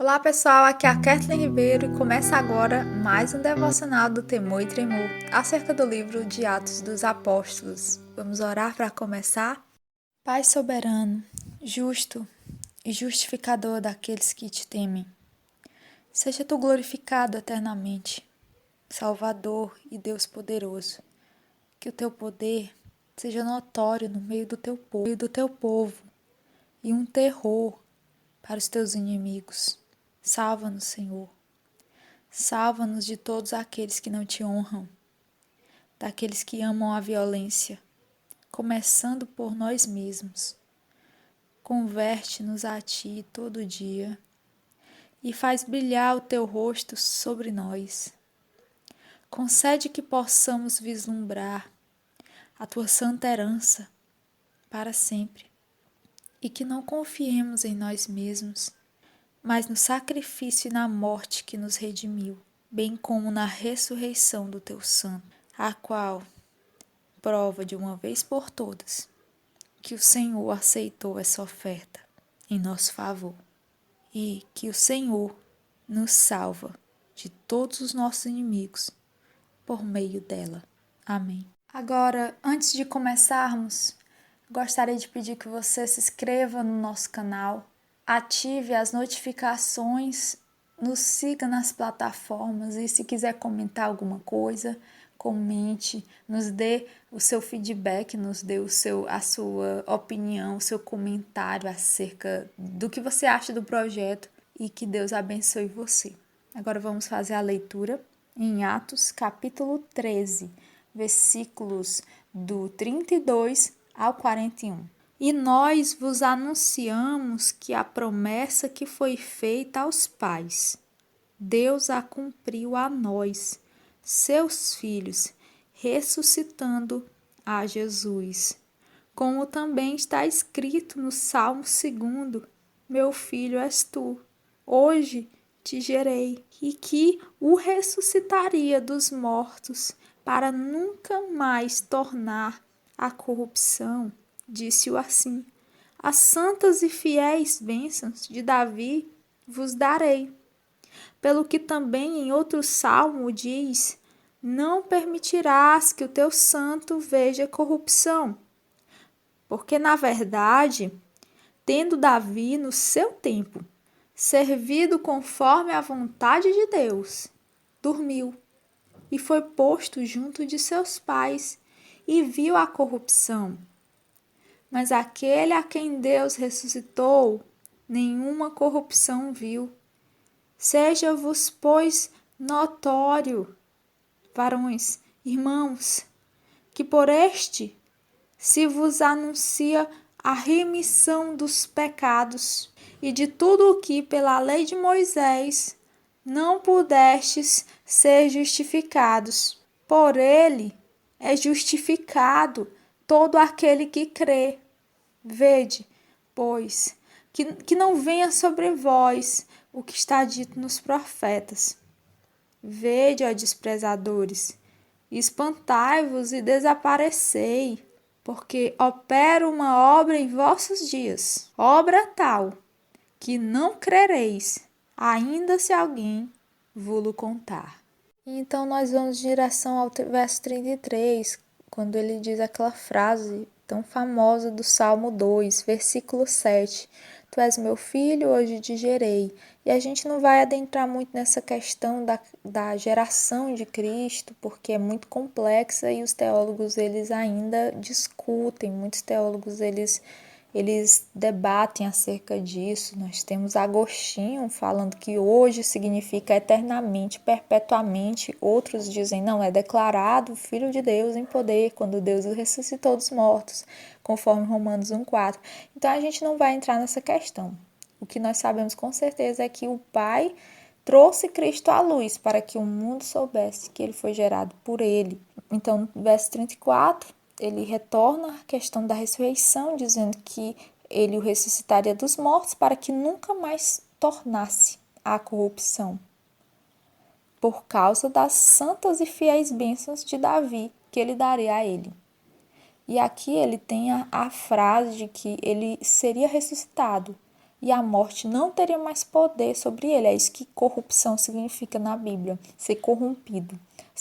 Olá pessoal, aqui é a Kathleen Ribeiro e começa agora mais um devocional do Temor e Tremor acerca do livro de Atos dos Apóstolos. Vamos orar para começar? Pai soberano, justo e justificador daqueles que te temem, seja tu glorificado eternamente, Salvador e Deus poderoso, que o teu poder seja notório no meio do teu povo e um terror para os teus inimigos. Salva-nos, Senhor. Salva-nos de todos aqueles que não te honram, daqueles que amam a violência, começando por nós mesmos. Converte-nos a ti todo dia e faz brilhar o teu rosto sobre nós. Concede que possamos vislumbrar a tua santa herança para sempre e que não confiemos em nós mesmos, mas no sacrifício e na morte que nos redimiu, bem como na ressurreição do teu Santo, a qual prova de uma vez por todas que o Senhor aceitou essa oferta em nosso favor e que o Senhor nos salva de todos os nossos inimigos por meio dela. Amém. Agora, antes de começarmos, gostaria de pedir que você se inscreva no nosso canal, ative as notificações, nos siga nas plataformas e se quiser comentar alguma coisa, comente, nos dê o seu feedback, nos dê a sua opinião, o seu comentário acerca do que você acha do projeto e que Deus abençoe você. Agora vamos fazer a leitura em Atos capítulo 13, versículos do 32 ao 41. E nós vos anunciamos que a promessa que foi feita aos pais, Deus a cumpriu a nós, seus filhos, ressuscitando a Jesus. Como também está escrito no Salmo 2: Meu filho és tu, hoje te gerei, e que o ressuscitaria dos mortos, para nunca mais tornar a corrupção. Disse-o assim: As santas e fiéis bênçãos de Davi vos darei. Pelo que também em outro salmo diz: Não permitirás que o teu santo veja corrupção. Porque, na verdade, tendo Davi no seu tempo servido conforme a vontade de Deus, dormiu e foi posto junto de seus pais e viu a corrupção. Mas aquele a quem Deus ressuscitou, nenhuma corrupção viu. Seja-vos, pois, notório, varões, irmãos, que por este se vos anuncia a remissão dos pecados e de tudo o que pela lei de Moisés não pudestes ser justificados. Por ele é justificado todo aquele que crê. Vede, pois, que não venha sobre vós o que está dito nos profetas. Vede, ó desprezadores, espantai-vos e desaparecei, porque opero uma obra em vossos dias, obra tal, que não crereis, ainda se alguém vô-lo contar. Então nós vamos em direção ao verso 33, quando ele diz aquela frase tão famosa do Salmo 2, versículo 7. Tu és meu filho, hoje te gerei. E a gente não vai adentrar muito nessa questão da geração de Cristo, porque é muito complexa e os teólogos eles ainda discutem, muitos teólogos eles debatem acerca disso. Nós temos Agostinho falando que hoje significa eternamente, perpetuamente. Outros dizem, não, é declarado Filho de Deus em poder, quando Deus o ressuscitou dos mortos, conforme Romanos 1,4. Então a gente não vai entrar nessa questão. O que nós sabemos com certeza é que o Pai trouxe Cristo à luz para que o mundo soubesse que ele foi gerado por ele. Então, no verso 34, ele retorna à questão da ressurreição, dizendo que ele o ressuscitaria dos mortos para que nunca mais tornasse a corrupção, por causa das santas e fiéis bênçãos de Davi, que ele daria a ele. E aqui ele tem a frase de que ele seria ressuscitado, e a morte não teria mais poder sobre ele. É isso que corrupção significa na Bíblia, ser corrompido,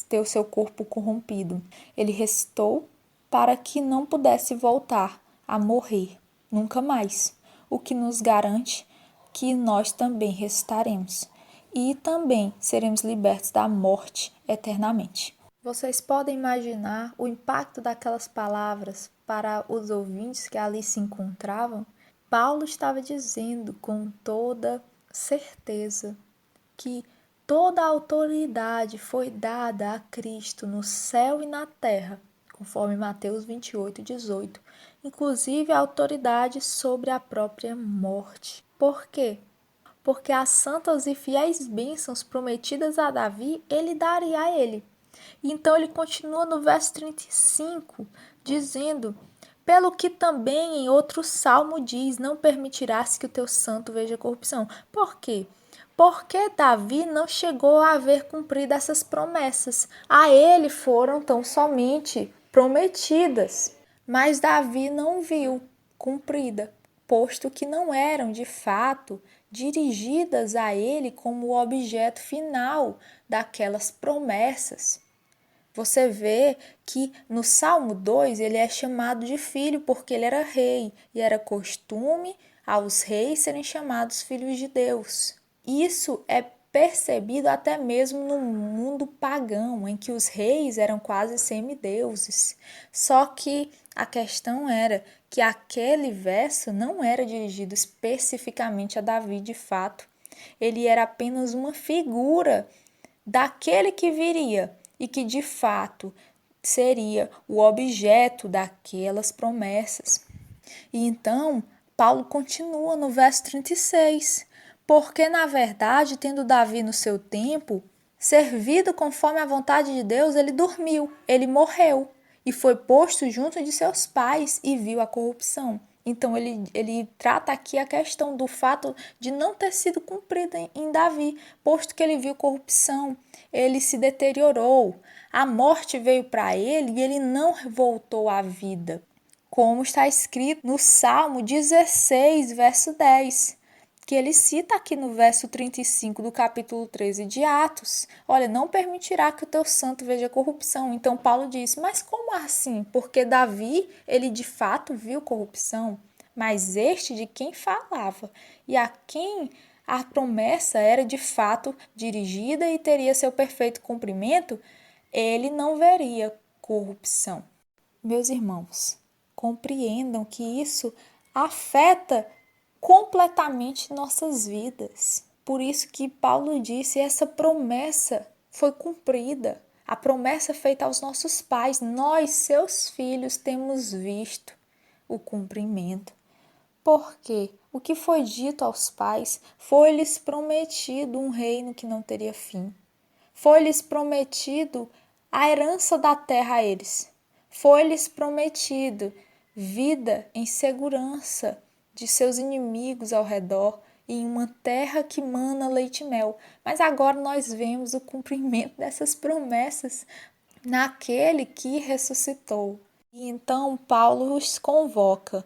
ter o seu corpo corrompido. Ele ressuscitou para que não pudesse voltar a morrer nunca mais, o que nos garante que nós também ressuscitaremos e também seremos libertos da morte eternamente. Vocês podem imaginar o impacto daquelas palavras para os ouvintes que ali se encontravam? Paulo estava dizendo com toda certeza que toda a autoridade foi dada a Cristo no céu e na terra, conforme Mateus 28:18, inclusive a autoridade sobre a própria morte. Por quê? Porque as santas e fiéis bênçãos prometidas a Davi, ele daria a ele. Então ele continua no verso 35, dizendo: pelo que também em outro salmo diz, não permitirás que o teu santo veja corrupção. Por quê? Porque Davi não chegou a ver cumprido essas promessas. A ele foram tão somente prometidas, mas Davi não viu cumprida, posto que não eram de fato dirigidas a ele como o objeto final daquelas promessas. Você vê que no Salmo 2 ele é chamado de filho porque ele era rei e era costume aos reis serem chamados filhos de Deus. Isso é percebido até mesmo no mundo pagão, em que os reis eram quase semideuses. Só que a questão era que aquele verso não era dirigido especificamente a Davi de fato. Ele era apenas uma figura daquele que viria e que de fato seria o objeto daquelas promessas. E então, Paulo continua no verso 36, porque na verdade, tendo Davi no seu tempo servido conforme a vontade de Deus, ele dormiu, ele morreu e foi posto junto de seus pais e viu a corrupção. Então ele trata aqui a questão do fato de não ter sido cumprida em Davi, posto que ele viu corrupção, ele se deteriorou, a morte veio para ele e ele não voltou à vida, como está escrito no Salmo 16, verso 10, que ele cita aqui no verso 35 do capítulo 13 de Atos. Olha, não permitirá que o teu santo veja corrupção. Então Paulo diz, mas como assim? Porque Davi, ele de fato viu corrupção, mas este de quem falava e a quem a promessa era de fato dirigida e teria seu perfeito cumprimento, ele não veria corrupção. Meus irmãos, compreendam que isso afeta completamente nossas vidas. Por isso que Paulo disse, essa promessa foi cumprida. A promessa feita aos nossos pais, nós, seus filhos, temos visto o cumprimento. Porque o que foi dito aos pais foi-lhes prometido um reino que não teria fim. Foi-lhes prometido a herança da terra a eles. Foi-lhes prometido vida em segurança de seus inimigos ao redor, em uma terra que mana leite e mel. Mas agora nós vemos o cumprimento dessas promessas naquele que ressuscitou. E então Paulo os convoca,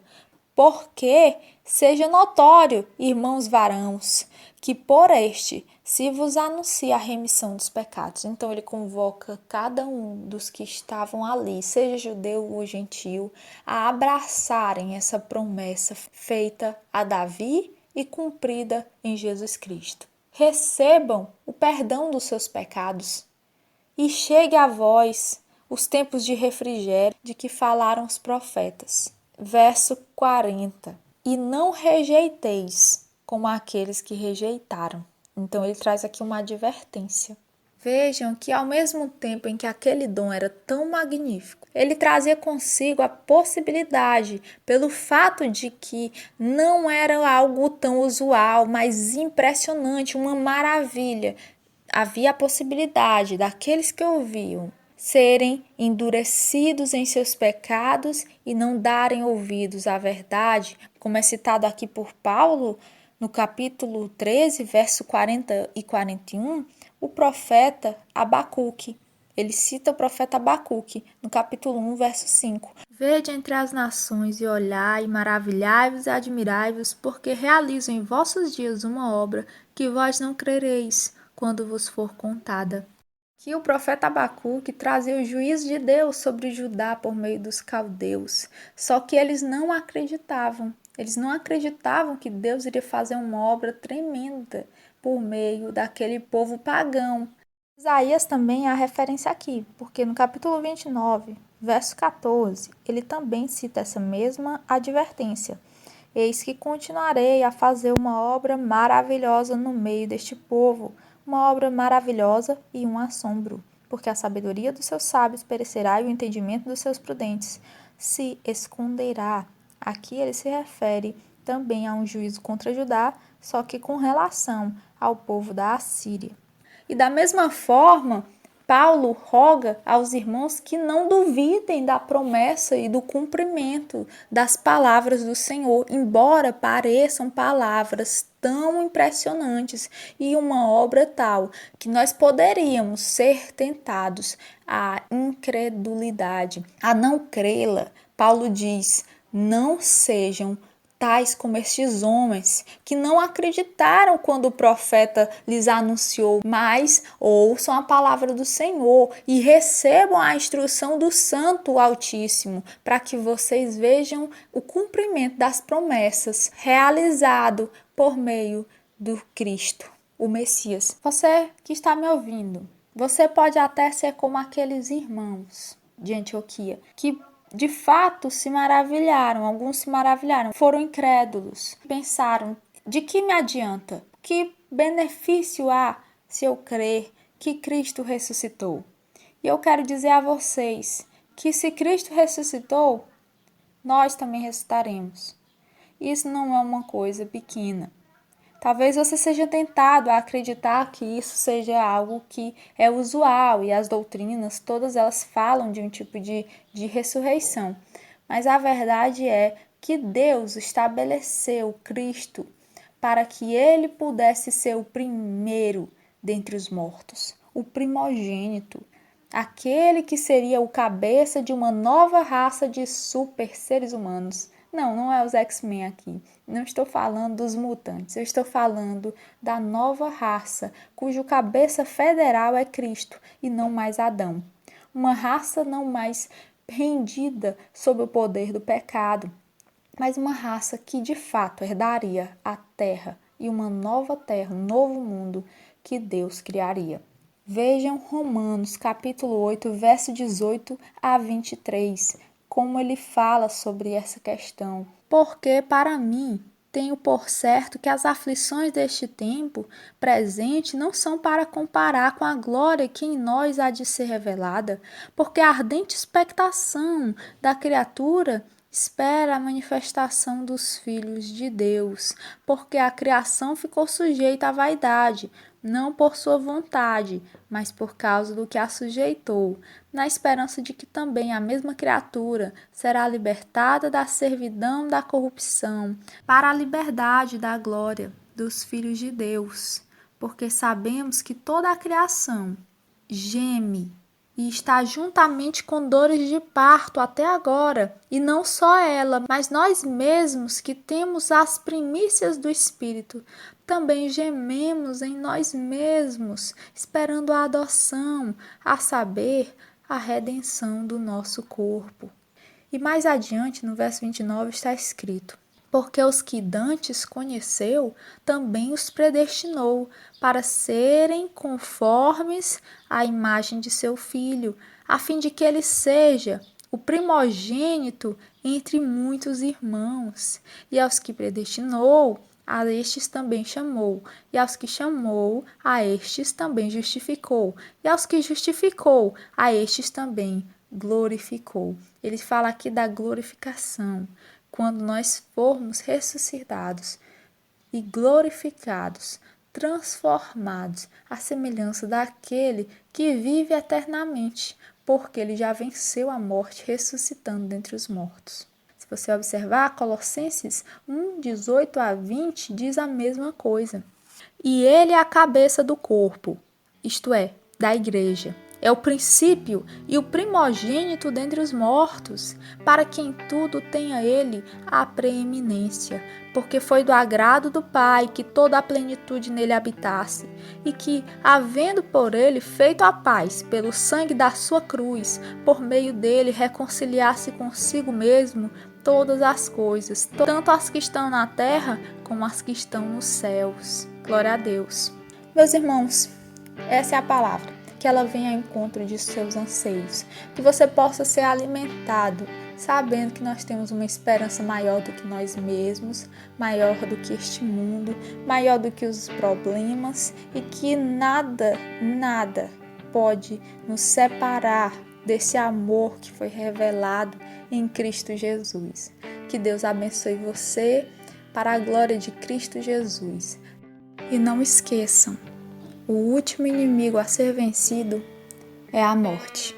porque seja notório, irmãos varãos, que por este se vos anuncia a remissão dos pecados. Então ele convoca cada um dos que estavam ali, seja judeu ou gentil, a abraçarem essa promessa feita a Davi e cumprida em Jesus Cristo. Recebam o perdão dos seus pecados e chegue a vós os tempos de refrigério de que falaram os profetas. Verso 40. E não rejeiteis como aqueles que rejeitaram. Então ele traz aqui uma advertência. Vejam que ao mesmo tempo em que aquele dom era tão magnífico, ele trazia consigo a possibilidade, pelo fato de que não era algo tão usual, mas impressionante, uma maravilha. Havia a possibilidade daqueles que ouviam serem endurecidos em seus pecados e não darem ouvidos à verdade, como é citado aqui por Paulo no capítulo 13, verso 40 e 41, o profeta Abacuque. Ele cita o profeta Abacuque, no capítulo 1, verso 5. Vede entre as nações e olhai, maravilhai-vos e admirai-vos, porque realizo em vossos dias uma obra que vós não crereis, quando vos for contada. Que o profeta Abacuque trazia o juízo de Deus sobre Judá por meio dos caldeus, só que eles não acreditavam. Eles não acreditavam que Deus iria fazer uma obra tremenda por meio daquele povo pagão. Isaías também há referência aqui, porque no capítulo 29, verso 14, ele também cita essa mesma advertência. Eis que continuarei a fazer uma obra maravilhosa no meio deste povo, uma obra maravilhosa e um assombro, porque a sabedoria dos seus sábios perecerá e o entendimento dos seus prudentes se esconderá. Aqui ele se refere também a um juízo contra Judá, só que com relação ao povo da Assíria. E da mesma forma, Paulo roga aos irmãos que não duvidem da promessa e do cumprimento das palavras do Senhor, embora pareçam palavras tão impressionantes e uma obra tal que nós poderíamos ser tentados à incredulidade, a não crê-la. Paulo diz: não sejam tais como estes homens, que não acreditaram quando o profeta lhes anunciou, mas ouçam a palavra do Senhor e recebam a instrução do Santo Altíssimo, para que vocês vejam o cumprimento das promessas realizado por meio do Cristo, o Messias. Você que está me ouvindo, você pode até ser como aqueles irmãos de Antioquia, que de fato se maravilharam, alguns se maravilharam, foram incrédulos, pensaram: de que me adianta? Que benefício há se eu crer que Cristo ressuscitou? E eu quero dizer a vocês que se Cristo ressuscitou, nós também ressuscitaremos. Isso não é uma coisa pequena. Talvez você seja tentado a acreditar que isso seja algo que é usual e as doutrinas, todas elas falam de um tipo de ressurreição. Mas a verdade é que Deus estabeleceu Cristo para que ele pudesse ser o primeiro dentre os mortos, o primogênito, aquele que seria o cabeça de uma nova raça de super seres humanos. Não é os X-Men aqui. Não estou falando dos mutantes. Eu estou falando da nova raça, cujo cabeça federal é Cristo e não mais Adão. Uma raça não mais rendida sob o poder do pecado, mas uma raça que de fato herdaria a terra e uma nova terra, um novo mundo que Deus criaria. Vejam Romanos capítulo 8, verso 18 a 23, como ele fala sobre essa questão. Porque para mim tenho por certo que as aflições deste tempo presente não são para comparar com a glória que em nós há de ser revelada, porque a ardente expectação da criatura espera a manifestação dos filhos de Deus, porque a criação ficou sujeita à vaidade, não por sua vontade, mas por causa do que a sujeitou, na esperança de que também a mesma criatura será libertada da servidão da corrupção, para a liberdade da glória dos filhos de Deus. Porque sabemos que toda a criação geme e está juntamente com dores de parto até agora, e não só ela, mas nós mesmos que temos as primícias do Espírito, também gememos em nós mesmos, esperando a adoção, a saber, a redenção do nosso corpo. E mais adiante, no verso 29, está escrito: porque os que dantes conheceu, também os predestinou para serem conformes à imagem de seu Filho, a fim de que ele seja o primogênito entre muitos irmãos. E aos que predestinou, a estes também chamou, e aos que chamou, a estes também justificou, e aos que justificou, a estes também glorificou. Ele fala aqui da glorificação, quando nós formos ressuscitados e glorificados, transformados à semelhança daquele que vive eternamente, porque ele já venceu a morte ressuscitando dentre os mortos. Se você observar, Colossenses 1, 18 a 20 diz a mesma coisa. E ele é a cabeça do corpo, isto é, da igreja. é o princípio e o primogênito dentre os mortos, para que em tudo tenha ele a preeminência, porque foi do agrado do Pai que toda a plenitude nele habitasse, e que, havendo por ele feito a paz pelo sangue da sua cruz, por meio dele reconciliasse consigo mesmo todas as coisas, tanto as que estão na terra como as que estão nos céus. Glória a Deus. Meus irmãos, essa é a palavra, que ela venha ao encontro de seus anseios, que você possa ser alimentado, sabendo que nós temos uma esperança maior do que nós mesmos, maior do que este mundo, maior do que os problemas, e que nada pode nos separar desse amor que foi revelado em Cristo Jesus. Que Deus abençoe você para a glória de Cristo Jesus. E não esqueçam, o último inimigo a ser vencido é a morte.